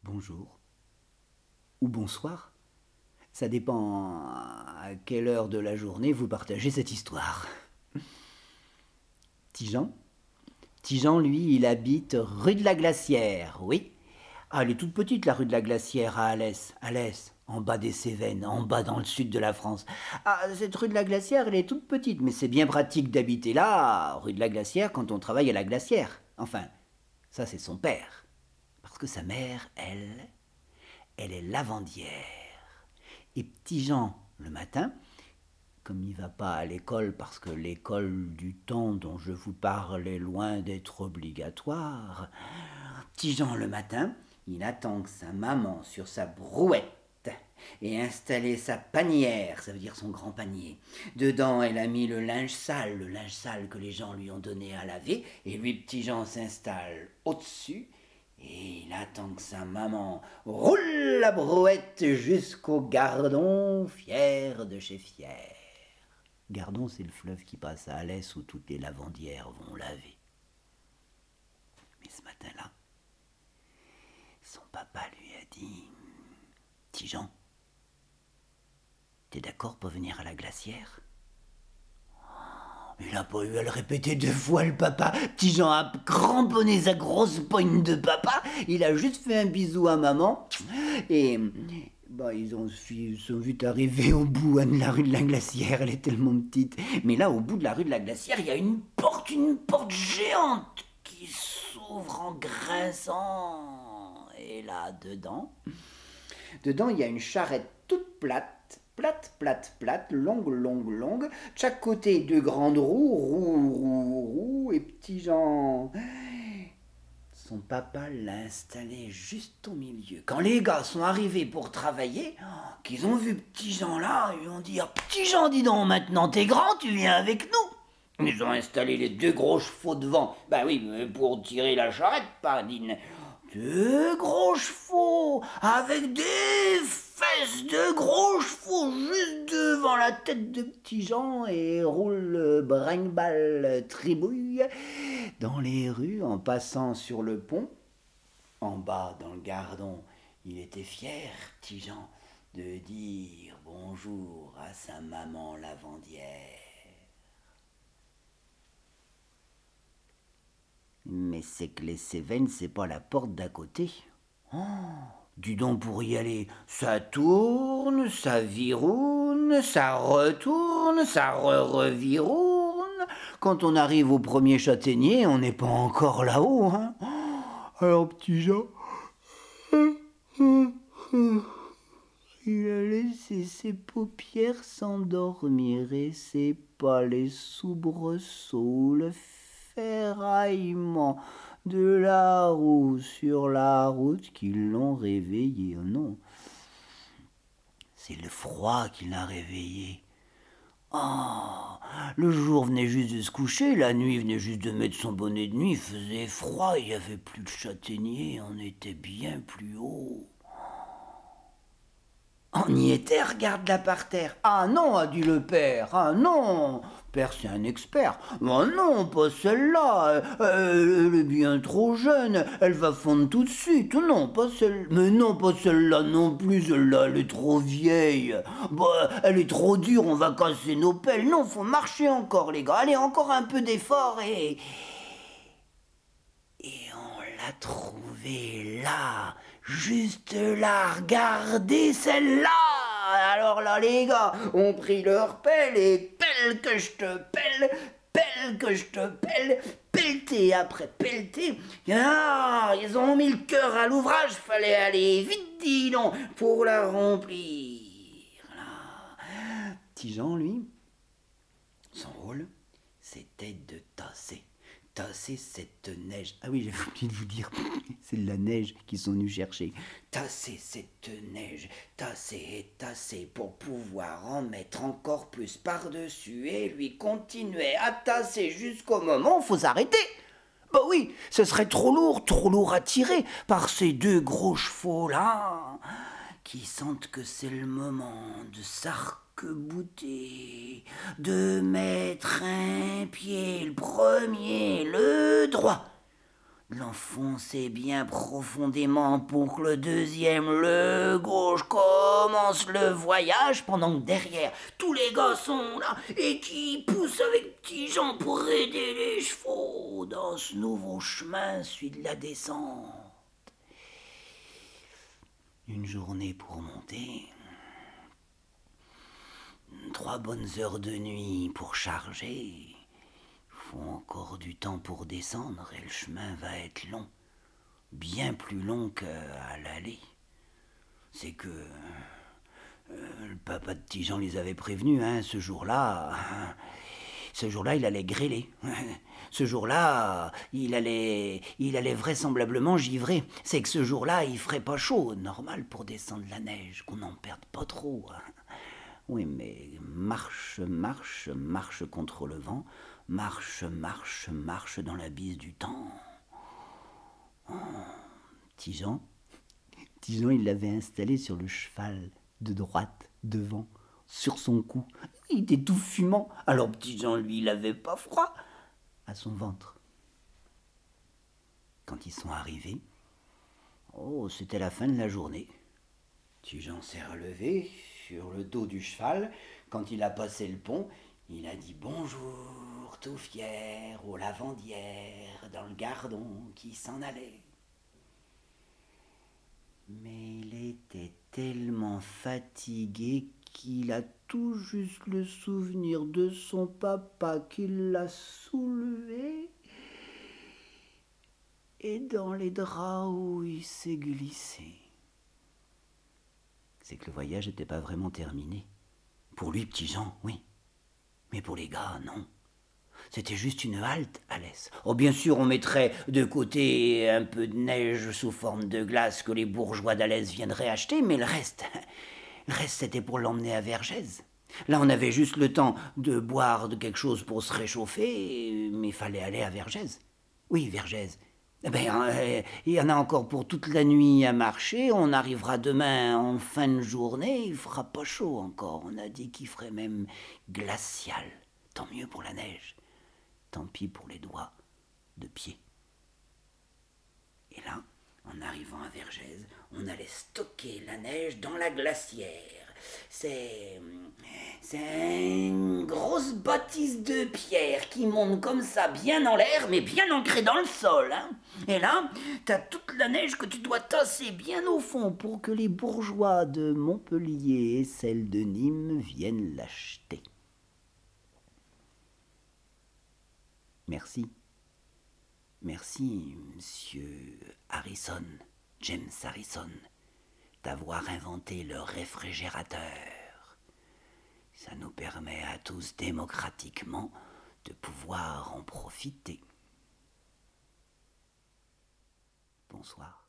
bonjour ou bonsoir. Ça dépend à quelle heure de la journée vous partagez cette histoire. Tijan Tijan, lui, il habite rue de la Glacière, oui. Ah, elle est toute petite, la rue de la Glacière à Alès. Alès, en bas des Cévennes, en bas dans le sud de la France. Ah, cette rue de la Glacière, elle est toute petite, mais c'est bien pratique d'habiter là, rue de la Glacière, quand on travaille à la Glacière. Enfin, ça c'est son père. Parce que sa mère, elle est lavandière. Et petit Jean, le matin, comme il va pas à l'école parce que l'école du temps dont je vous parle est loin d'être obligatoire, petit Jean, le matin, il attend que sa maman sur sa brouette ait installé sa panière, ça veut dire son grand panier. Dedans, elle a mis le linge sale que les gens lui ont donné à laver, et lui, petit Jean, s'installe au-dessus. Et il attend que sa maman roule la brouette jusqu'au Gardon, fier de chez fier. Gardon, c'est le fleuve qui passe à Alès où toutes les lavandières vont laver. Mais ce matin-là, son papa lui a dit « Petit Jean, t'es d'accord pour venir à la glacière ?» Il n'a pas eu à le répéter 2 fois, le papa. Petit Jean a cramponné sa grosse poigne de papa. Il a juste fait un bisou à maman. Et ils sont vite arrivés au bout de la rue de la Glacière. Elle est tellement petite. Mais là, au bout de la rue de la Glacière, il y a une porte géante qui s'ouvre en grinçant. Et là, dedans, il y a une charrette toute plate, longue. De chaque côté, 2 grandes roues, et petit Jean. Son papa l'a installé juste au milieu. Quand les gars sont arrivés pour travailler, qu'ils ont vu petit Jean là, ils ont dit « Ah, petit Jean, dis donc, maintenant t'es grand, tu viens avec nous !» Ils ont installé les 2 gros chevaux devant. Ben oui, pour tirer la charrette, Pardine. 2 gros chevaux, avec des fesses de gros chevaux juste devant la tête de petit Jean et roule brinque-balle tribouille dans les rues en passant sur le pont. En bas dans le Gardon, il était fier, petit Jean, de dire bonjour à sa maman lavandière. Mais c'est que les Cévennes, c'est pas la porte d'à côté. Oh, dis donc, pour y aller, ça tourne, ça viroune, ça retourne, ça reviroune. Quand on arrive au premier châtaignier, on n'est pas encore là-haut, hein. Alors, petit Jean, il a laissé ses paupières s'endormir et c'est pas les soubresauts, le ferraillement de la roue sur la route qui l'ont réveillé. Oh non, c'est le froid qui l'a réveillé. Oh, le jour venait juste de se coucher, la nuit venait juste de mettre son bonnet de nuit, il faisait froid, il n'y avait plus de châtaignier, on était bien plus haut. On y était, regarde-la par terre. Ah non, a dit le père, ah non, père c'est un expert. Oh non, pas celle-là, elle est bien trop jeune, elle va fondre tout de suite. Non, pas celle-là. Mais non, pas celle-là non plus, celle-là, elle est trop vieille. Elle est trop dure, on va casser nos pelles. Non, faut marcher encore, les gars. Allez, encore un peu d'effort et on l'a trouvée là, juste là, regardez celle-là. Alors là, les gars ont pris leur pelle et pelle que je te pelle, pelle que je te pelle, pelleté après pelleté. Ah, ils ont mis le cœur à l'ouvrage, fallait aller vite, dis donc, pour la remplir. Là. Petit Jean, lui, son rôle, c'était de tasser cette neige. Ah oui, j'avais oublié de vous dire, c'est de la neige qu'ils sont venus chercher. Tasser cette neige, tasser pour pouvoir en mettre encore plus par-dessus et lui continuer à tasser jusqu'au moment où il faut s'arrêter. Bah oui, ce serait trop lourd à tirer par ces 2 gros chevaux-là qui sentent que c'est le moment de s'arc-bouter, de mettre un pied, le premier, le droit, l'enfoncer bien profondément pour que le deuxième, le gauche, commence le voyage pendant que derrière, tous les gars sont là et qui poussent avec petits gens pour aider les chevaux dans ce nouveau chemin, celui de la descente. Une journée pour monter, 3 bonnes heures de nuit pour charger. Faut encore du temps pour descendre et le chemin va être long, bien plus long qu'à l'aller. C'est que le papa de Tijan les avait prévenus, hein, ce jour-là, il allait grêler. Ce jour-là, il allait vraisemblablement givrer. C'est que ce jour-là, il ferait pas chaud, normal pour descendre la neige, qu'on n'en perde pas trop. Hein. Oui, mais marche, marche, marche contre le vent, marche, marche, marche dans la bise du temps. Oh, Tijan, il l'avait installé sur le cheval, de droite, devant, sur son cou. Il était tout fumant, alors Tijan, lui, il avait pas froid à son ventre. Quand ils sont arrivés, oh, c'était la fin de la journée. Tijan s'est relevé sur le dos du cheval. Quand il a passé le pont, il a dit bonjour, tout fier, aux lavandières, dans le gardon qui s'en allait. Mais il était tellement fatigué qu'il a tout juste le souvenir de son papa qui l'a soulevé et dans les draps où il s'est glissé. C'est que le voyage n'était pas vraiment terminé. Pour lui, petit Jean, oui. Mais pour les gars, non. C'était juste une halte à l'est. Oh, bien sûr, on mettrait de côté un peu de neige sous forme de glace que les bourgeois d'Alès viendraient acheter, mais le reste, c'était pour l'emmener à Vergès. Là, on avait juste le temps de boire de quelque chose pour se réchauffer, mais il fallait aller à Vergès. Oui, Vergès. Il y en a encore pour toute la nuit à marcher. On arrivera demain en fin de journée. Il fera pas chaud encore. On a dit qu'il ferait même glacial. Tant mieux pour la neige. Tant pis pour les doigts de pied. Et là, en arrivant à Vergès, on allait stocker la neige dans la glacière. C'est une grosse bâtisse de pierre qui monte comme ça, bien en l'air, mais bien ancrée dans le sol. Hein. Et là, t'as toute la neige que tu dois tasser bien au fond pour que les bourgeois de Montpellier et celles de Nîmes viennent l'acheter. Merci. Merci, monsieur Harrison, James Harrison, d'avoir inventé le réfrigérateur. Ça nous permet à tous démocratiquement de pouvoir en profiter. Bonsoir.